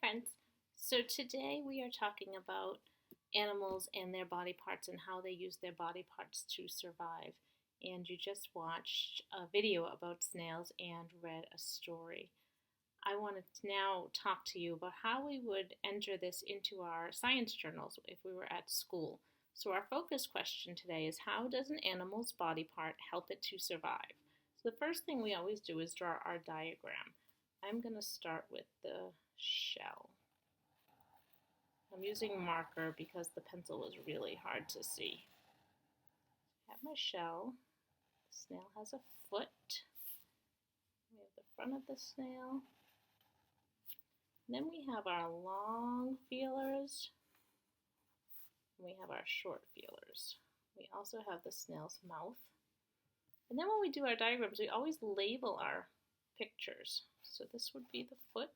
friends. So today we are talking about animals and their body parts and how they use their body parts to survive. And you just watched a video about snails and read a story. I want to now talk to you about how we would enter this into our science journals if we were at school. So our focus question today is, how does an animal's body part help it to survive? So the first thing we always do is draw our diagram. I'm going to start with the shell. I'm using marker because the pencil was really hard to see. I have my shell. The snail has a foot. We have the front of the snail. And then we have our long feelers. And we have our short feelers. We also have the snail's mouth. And then when we do our diagrams, we always label our pictures. So this would be the foot,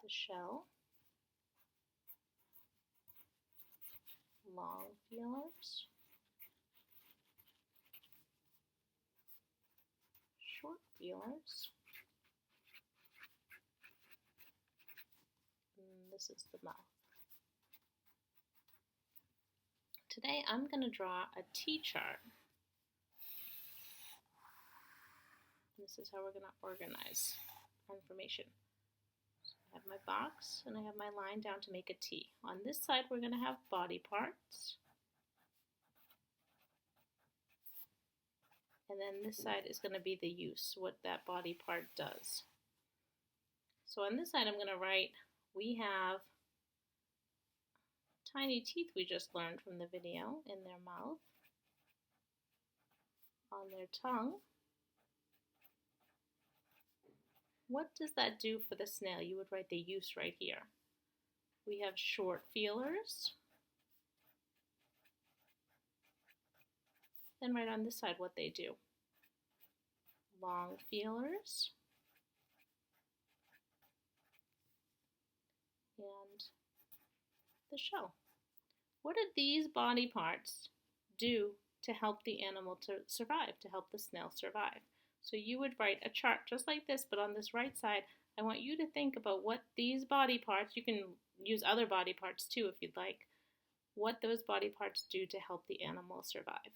the shell, long feelers, short feelers, and this is the mouth. Today I'm going to draw a T-chart. This is how we're going to organize our information. So I have my box and I have my line down to make a T. On this side we're going to have body parts. And then this side is going to be the use, what that body part does. So on this side I'm going to write, we have tiny teeth we just learned from the video in their mouth, on their tongue. What does that do for the snail? You would write the use right here. We have short feelers. Then right on this side what they do. Long feelers. And the shell. What do these body parts do to help the animal to survive, to help the snail survive? So you would write a chart just like this, but on this right side, I want you to think about what these body parts, you can use other body parts too if you'd like, what those body parts do to help the animal survive.